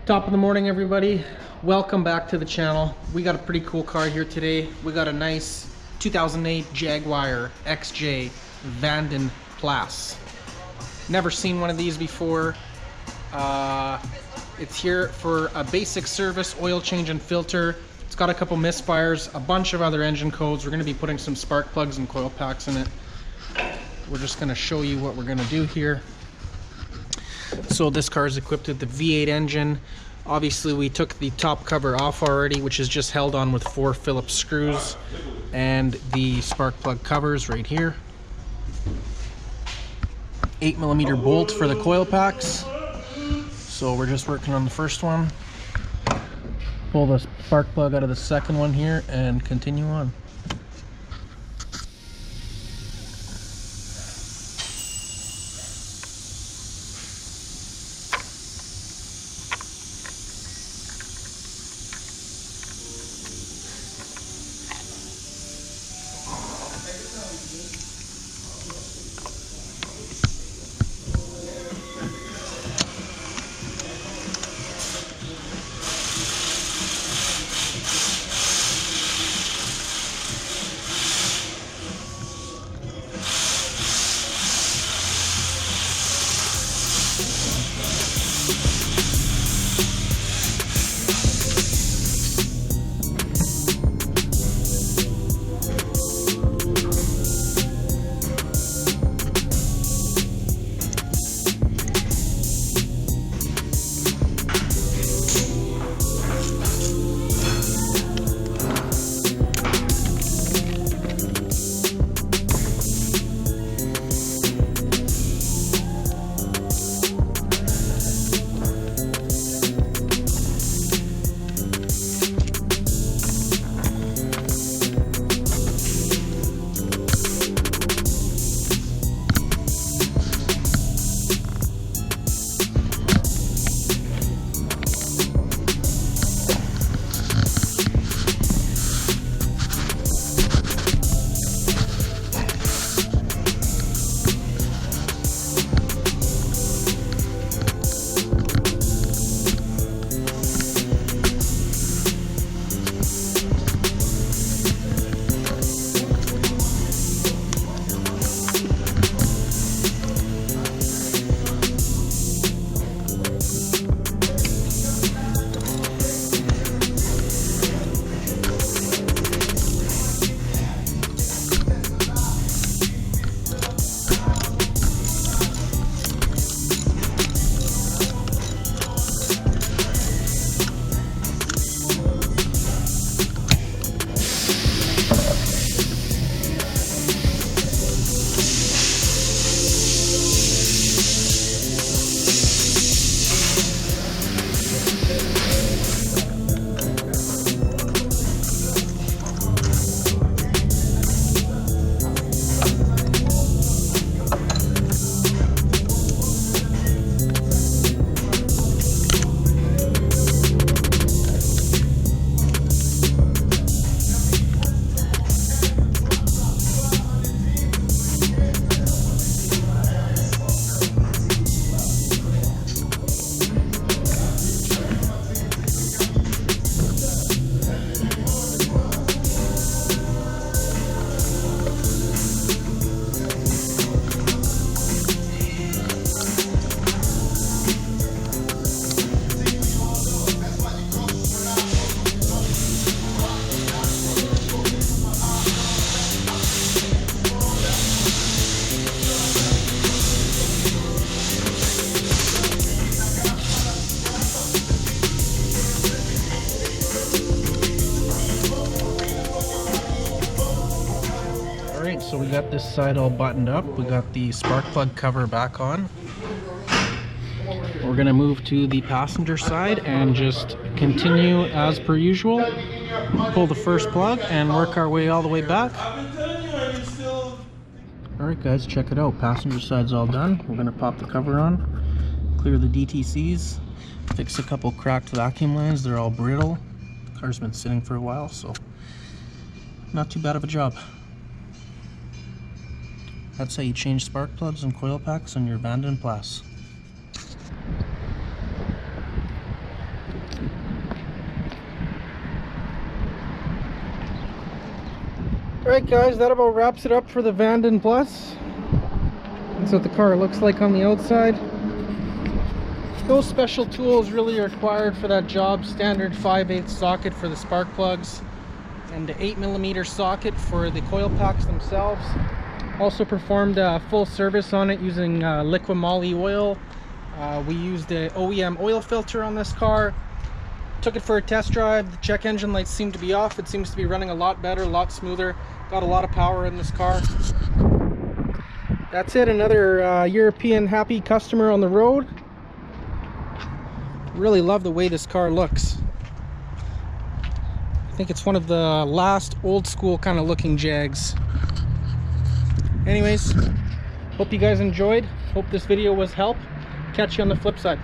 Top of the morning, everybody. Welcome back to the channel. We got a pretty cool car here today. We got a nice 2008 Jaguar XJ Vanden Plas. Never seen one of these before. It's here for a basic service, oil change and filter. It's got a couple misfires, a bunch of other engine codes. We're going to be putting some spark plugs and coil packs in it. We're just going to show you what we're going to do here. So this car is equipped with the V8 engine. Obviously we took the top cover off already, which is just held on with 4 Phillips screws, and the spark plug covers right here. 8mm bolt for the coil packs. So we're just working on the first one. Pull the spark plug out of the second one here and continue on. So we got this side all buttoned up. We got the spark plug cover back on. We're gonna move to the passenger side and just continue as per usual. Pull the first plug and work our way all the way back. Alright guys, check it out. Passenger side's all done. We're gonna pop the cover on, clear the DTCs, fix a couple cracked vacuum lines. They're all brittle. The car's been sitting for a while, so not too bad of a job. That's how you change spark plugs and coil packs on your Vanden Plas. Alright guys, that about wraps it up for the Vanden Plas. That's what the car looks like on the outside. No special tools really required for that job. Standard 5/8 socket for the spark plugs and the 8mm socket for the coil packs themselves. Also performed a full service on it using liquid moly oil. We used the OEM oil filter on this car. Took it for a test drive. The check engine lights seem to be off. It seems to be running a lot better, a lot smoother. Got a lot of power in this car. That's it, another European happy customer on the road. Really love the way this car looks. I think it's one of the last old school kind of looking Jags. Anyways, hope you guys enjoyed. Hope this video was help. Catch you on the flip side.